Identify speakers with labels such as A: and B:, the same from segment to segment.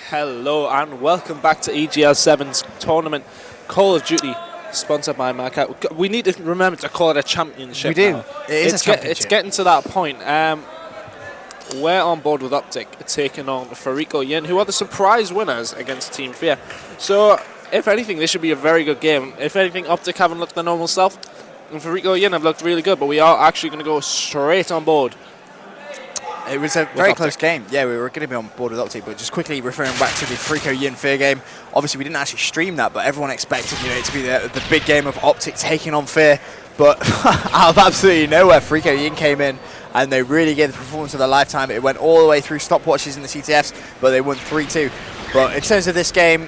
A: Hello and welcome back to EGL7's tournament, Call of Duty, sponsored by Mad Catz. We need to remember to call it a championship.
B: We do.
A: Now.
B: It is a championship.
A: It's getting to that point. We're on board with Optic, taking on Fariko.Yin, who are the surprise winners against Team Fear. So, if anything, this should be a very good game. If anything, Optic haven't looked their normal self, and Fariko.Yin have looked really good, but we are actually going to go straight on board.
B: It was a very close game. Yeah, we were going to be on board with Optic, but just quickly referring back to the Fariko.Yin Fear game, obviously we didn't actually stream that, but everyone expected it to be the big game of Optic taking on Fear. But out of absolutely nowhere, Fariko.Yin came in and they really gave the performance of their lifetime. It went all the way through stopwatches in the CTFs, but they won 3-2. But in terms of this game,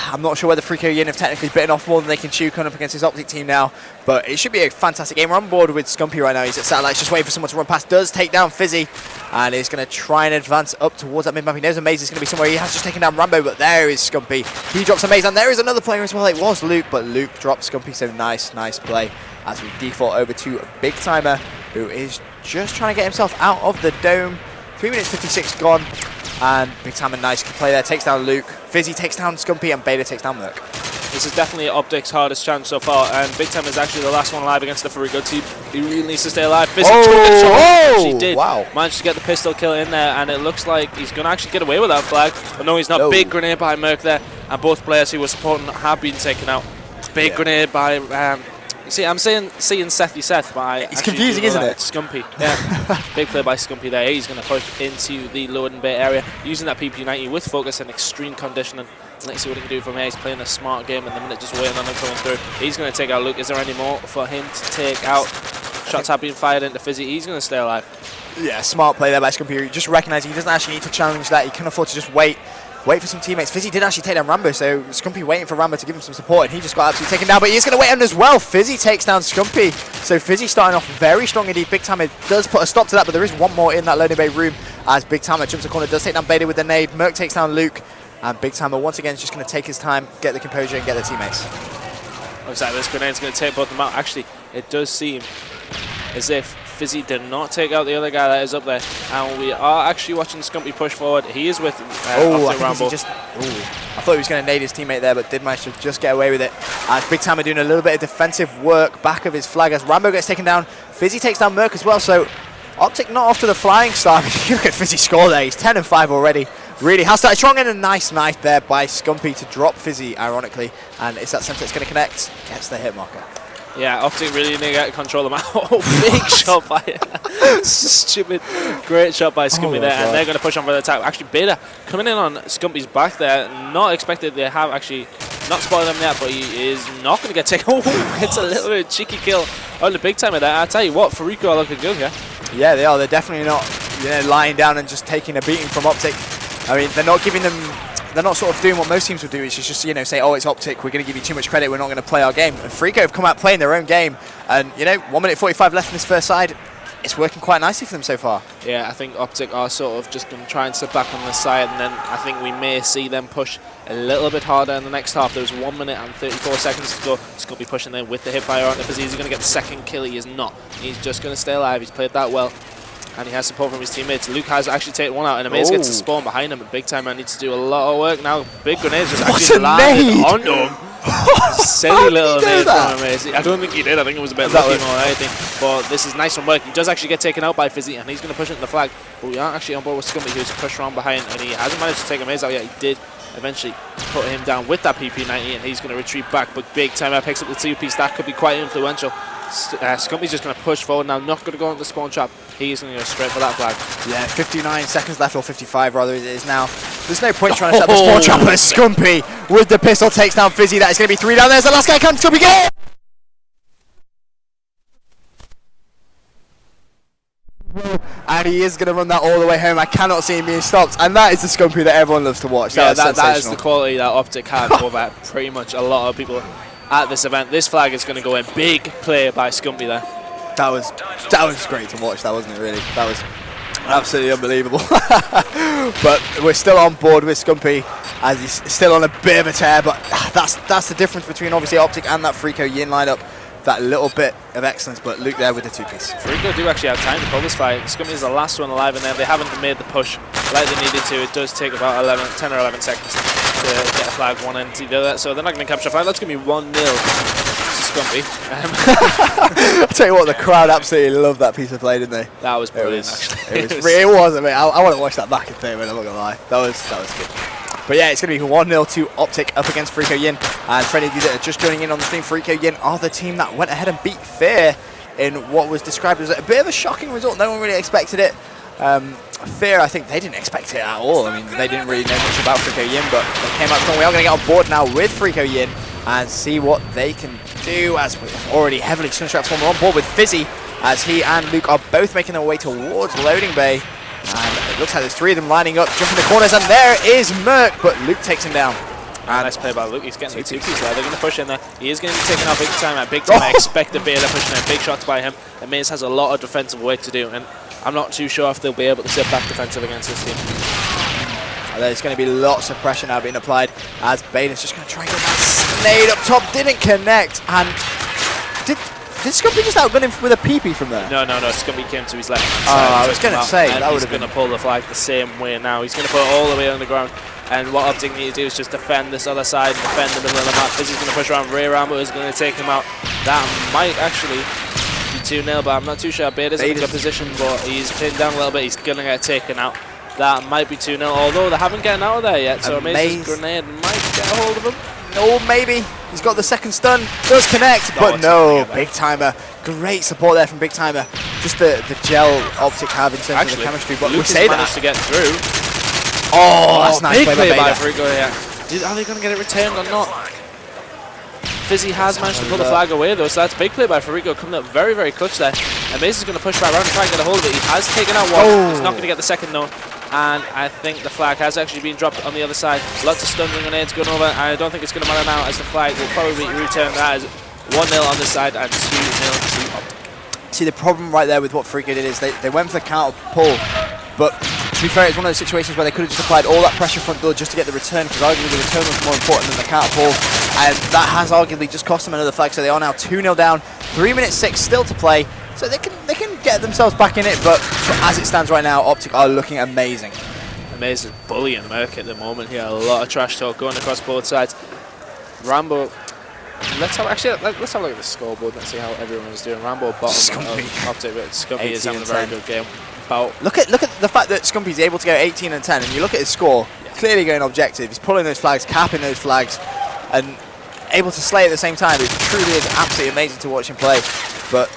B: I'm not sure whether Fariko.Yin have technically bitten off more than they can chew coming up against his Optic team now. But it should be a fantastic game. We're on board with Scumpy right now. He's at Satellites, just waiting for someone to run past. Does take down Fizzy, and is going to try and advance up towards that mid-map. He knows a Maze is going to be somewhere. He has just taken down Rambo, but there is Scumpy. He drops a Maze, and there is another player as well. It was Luke, but Luke dropped Scumpy, so nice play as we default over to Big Timer, who is just trying to get himself out of the dome. 3 minutes 56 gone, and Big Timer, nice play there, takes down Luke. Fizzy takes down Scumpy, and Beta takes down Merc.
A: This is definitely Optic's hardest chance so far, and Big Time is actually the last one alive against the Fariko team. He really needs to stay alive. Fizzy she did manage to get the pistol kill in there, and it looks like he's going to actually get away with that flag. But no, he's not. Big grenade by Merc there, and both players who were supporting have been taken out. Big grenade by... you see, I'm seeing Seth, but
B: it's confusing, isn't it?
A: It's Scumpy. Yeah. Big play by Scumpy there. He's going to push into the loading bay area, using that PP90 with focus and extreme conditioning. Let's see what he can do from here. He's playing a smart game, and the minute just waiting on him coming through. He's going to take out Luke. Is there any more for him to take out? Shots have been fired into Fizzy. He's going to stay alive.
B: Yeah, smart play there by Scumpy. Just recognizing he doesn't actually need to challenge that. He can afford to just wait for some teammates. Fizzy did actually take down Rambo, so Scumpy waiting for Rambo to give him some support, and he just got absolutely taken down, but he is going to wait on as well. Fizzy takes down Scumpy, so Fizzy starting off very strong indeed. Big Timer does put a stop to that, but there is one more in that loading bay room as Big Timer jumps the corner, does take down Beta with the nade. Merc takes down Luke, and Big Timer once again is just going to take his time, get the composure, and get the teammates.
A: Looks like this grenade's going to take both of them out. Actually, it does seem as if Fizzy did not take out the other guy that is up there, and we are actually watching Scumpy push forward. He is with Rambo.
B: I thought he was going to nade his teammate there, but did manage to just get away with it. As Big Timer doing a little bit of defensive work back of his flag as Rambo gets taken down. Fizzy takes down Merc as well, so Optic not off to the flying start. You look at Fizzy's score there, he's 10-5 already. Really has started strong, and a nice knife there by Scumpy to drop Fizzy, ironically, and it's that center that's going to connect, gets the hit marker.
A: Yeah, Optic really need to get control of them. Oh, big shot by stupid, great shot by Scumpy there, and they're going to push on for the attack. Actually, Beta coming in on Scumpy's back there, not expected. They have actually not spotted him yet, but he is not going to get taken. Oh, it's a little bit of a cheeky kill on the Big Timer there. I tell you what, Fariko are looking good here.
B: Yeah, they are. They're definitely not, lying down and just taking a beating from Optic. I mean, they're not giving them. They're not sort of doing what most teams would do, is just say, oh, it's Optic, we're going to give you too much credit, we're not going to play our game. And Fariko have come out playing their own game, and 1 minute 45 left in this first side. It's working quite nicely for them so far.
A: Yeah, I think Optic are sort of just going to try and sit back on the side, and then I think we may see them push a little bit harder in the next half. There's 1 minute and 34 seconds to go. He's going to be pushing there with the hipfire on the Fizzy. Is he going to get the second kill? He is not. He's just going to stay alive. He's played that well, and he has support from his teammates. Luke has actually taken one out, and Amaze gets to spawn behind him, but Big Timer needs to do a lot of work now. Big grenades just actually landed onto him. Silly little nade from Amaze. I don't think he did. I think it was a bit lucky more than anything. But this is nice from work. He does actually get taken out by Fizzy, and he's going to push it in the flag. But we aren't actually on board with Scumpy, who's pushed around behind, and he hasn't managed to take Amaze out yet. He did eventually put him down with that PP90, and he's going to retreat back. But Big Timer picks up the 2-piece. That could be quite influential. Scumpy's just going to push forward now, not going to go into the spawn trap. He's going to go straight for that flag. Yeah,
B: 59 seconds left, or 55 rather it is now. There's no point trying to set the spawn trap, but Scumpy with the pistol takes down Fizzy. That is going to be 3 down. There's the last guy coming. Scumpy, get it! And he is going to run that all the way home. I cannot see him being stopped, and that is the Scumpy that everyone loves to watch.
A: Yeah, that is the quality that Optic have over pretty much a lot of people at this event. This flag is going to go in. Big play by Scumpy there.
B: That was great to watch, that wasn't it really? That was absolutely unbelievable. But we're still on board with Scumpy, as he's still on a bit of a tear, but that's the difference between obviously Optic and that Fariko.Yin lineup. that little bit of excellence, but Luke there with the two-piece.
A: Fariko do actually have time to pull this fight. Scumpy is the last one alive in there. They haven't made the push like they needed to. It does take about 10 or 11 seconds to get a flag one end to the other, so they're not going to capture a fight. That's going to be 1-0 to Scumpy.
B: I'll tell you what, the crowd absolutely loved that piece of play, didn't they?
A: That was brilliant, actually.
B: It was. I mean, I want to watch that back in theatre, I'm not going to lie. That was good. But yeah, it's going to be 1-0 to Optic up against Fariko.Yin. And for any of you that are just joining in on the stream, Fariko.Yin are the team that went ahead and beat Fear in what was described as a bit of a shocking result. No one really expected it. Fear, I think they didn't expect it at all. I mean, they didn't really know much about Fariko.Yin, but they came out strong. We are going to get on board now with Fariko.Yin and see what they can do, as we've already heavily Sunstrapped one. We're on board with Fizzy, as he and Luke are both making their way towards loading bay. And it looks like there's 3 of them lining up, jumping the corners, and there is Merc, but Luke takes him down.
A: And nice play by Luke. He's getting the two-piece there. They're going to push in there. He is going to be taken out big time at big time. I expect the Beta pushing in big shots by him. And Maze has a lot of defensive work to do, and I'm not too sure if they'll be able to sit back defensive against this team.
B: There's going to be lots of pressure now being applied, as Beta's just going to try and get that nade up top. Didn't connect, and did Scumpy just outgun him with a PP from there?
A: No. Scumpy came to his left side.
B: I was going to say, that would have been...
A: He's going to pull the flag the same way now. He's going to put it all the way on the ground. And what Optic need to do is just defend this other side, defend the middle of the map. Fizzy's going to push around. Ray Rambo is going to take him out. That might actually be 2-0, but I'm not too sure. Beta's in a good position, but he's pinned down a little bit. He's going to get taken out. That might be 2-0, although they haven't gotten out of there yet. So Amaze's grenade might get a hold of him.
B: No, maybe. He's got the second stun. Does connect, but no. Big Timer. Great support there from Big Timer. Just the gel Optic have in terms of the chemistry. But
A: Lucas managed to get through.
B: Oh, that's nice play by
A: Fariko, yeah. Are they going to get it returned or not? Fizzy has managed to pull the flag away though, so that's big play by Fariko, coming up very, very clutch there. And Mace is going to push back around and try and get a hold of it. He has taken out one. He's not going to get the second though. And I think the flag has actually been dropped on the other side. Lots of stuns and grenades going over. I don't think it's going to matter now, as the flag will probably return that as 1-0 on this side and 2-0 to Optic.
B: See, the problem right there with what Fariko did is they went for the counter pull, but to be fair, it's one of those situations where they could have just applied all that pressure front door just to get the return, because arguably the return was more important than the counter pull, and that has arguably just cost them another flag. So they are now 2-0 down, 3 minutes 6 still to play, so they can get themselves back in it. But as it stands right now, Optic are looking amazing.
A: Amazing bullying Merc at the moment here. A lot of trash talk going across both sides. Rambo. Let's have a look at the scoreboard. Let's see how everyone is doing. Rambo bottom of Optic, but Scumpy is having a very good game.
B: Look at the fact that Scumpy's able to go 18 and 10, and you look at his score, clearly going objective. He's pulling those flags, capping those flags, and able to slay at the same time. It truly is absolutely amazing to watch him play. But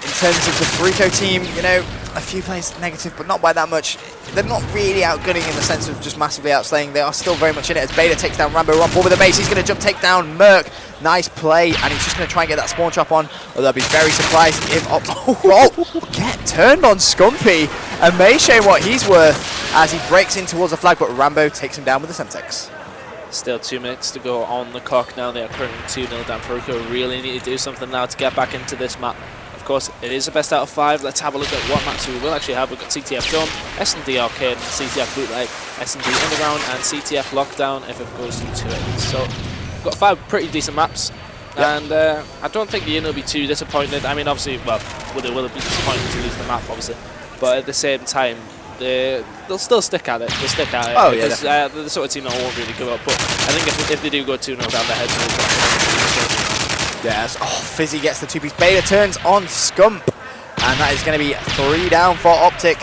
B: in terms of the Fariko team, you know, a few plays negative, but not by that much. They're not really outgunning in the sense of just massively outslaying. They are still very much in it as Beta takes down Rambo. On board with the base, he's going to jump take down Merc. Nice play, and he's just going to try and get that spawn trap on. Although I'd be very surprised if get turned on Scumpy, and may shame what he's worth as he breaks in towards the flag, but Rambo takes him down with the Semtex.
A: Still 2 minutes to go on the clock now. They are currently 2-0 down. Fariko really need to do something now to get back into this map. Of course, it is the best out of 5. Let's have a look at what maps we will actually have. We've got CTF Dome, S&D Arcade, CTF Bootleg, S&D Underground, and CTF Lockdown if it goes into it. So, we've got 5 pretty decent maps. Yep. And I don't think the Yin will be too disappointed. I mean, obviously, well, they will be disappointed to lose the map, obviously. But at the same time, they'll still stick at it. They'll stick at it.
B: Oh,
A: because
B: yeah,
A: the sort of team that won't really give up. But I think if they do go 2-0 down, their heads will.
B: Yes. Oh, Fizzy gets the 2-piece. Beta turns on Scump, and that is going to be 3 down for Optic.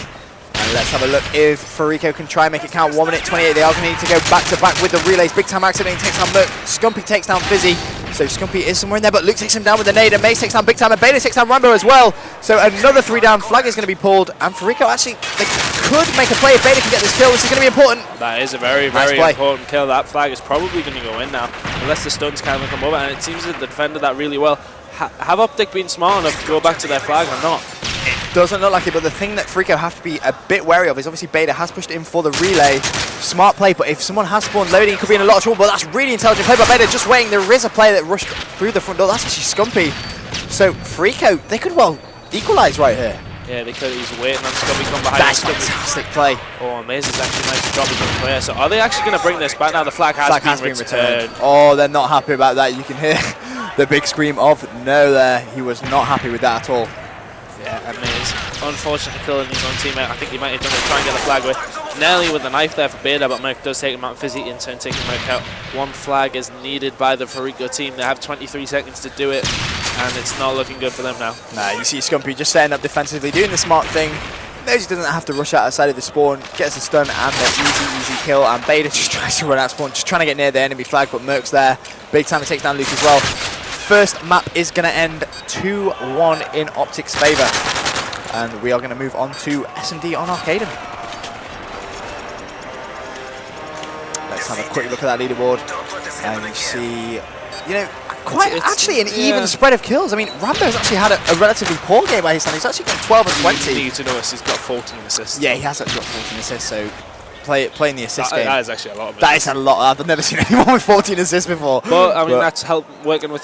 B: And let's have a look if Fariko can try and make it count. 1 minute 28. They are going to need to go back to back with the relays. Big time accident. He takes down Merc. Scumpy takes down Fizzy. So Scumpy is somewhere in there, but Luke takes him down with the nade, and Mace takes down Big Time, and Beta takes down Rambo as well. So another 3 down flag is going to be pulled, and Fariko actually, they could make a play if Beta can get this kill. This is going to be important.
A: That is a very, very important kill. That flag is probably going to go in now, unless the stuns kind of come over, and it seems that they defended that really well. Have Optic been smart enough to go back to their flag or not?
B: It doesn't look like it, but the thing that Fariko have to be a bit wary of is obviously Beta has pushed in for the relay. Smart play, but if someone has spawned loading, he could be in a lot of trouble, but that's really intelligent play by Beta, just waiting. There is a player that rushed through the front door. That's actually Scumpy. So Fariko, they could well equalise right here.
A: Yeah, they could. He's waiting on Scumpy come behind.
B: That's fantastic play.
A: Oh, Amazing's actually nice to drop his own player. So are they actually going to bring this back now? The flag has been returned.
B: Oh, they're not happy about that. You can hear the big scream of no there. He was not happy with that at all.
A: Yeah, and Maze unfortunately killing his own teammate. I think he might have done it to try and get the flag away. Nelly with the knife there for Beta, but Merc does take him out physically in turn, taking Merc out. One flag is needed by the Fariko team. They have 23 seconds to do it, and it's not looking good for them now.
B: Nah, you see Scumpy just setting up defensively, doing the smart thing. Knows he doesn't have to rush out outside of the spawn, gets the stun and the easy kill, and Beta just tries to run out spawn, just trying to get near the enemy flag, but Merc's there. Big time, it takes down Luke as well. First map is going to end 2-1 in Optic's favour. And we are going to move on to SMD on Arcadum. Let's have a quick look at that leaderboard. And you see, you know, quite actually an even spread of kills. I mean, Rambo's actually had a relatively poor game by his time. He's actually got 12 and 20.
A: You need to notice he's got 14 assists.
B: Yeah, he has actually got 14 assists, so playing the assist game.
A: That is actually a lot of
B: That is a lot. I've never seen anyone with 14 assists before.
A: But, I mean, that's working with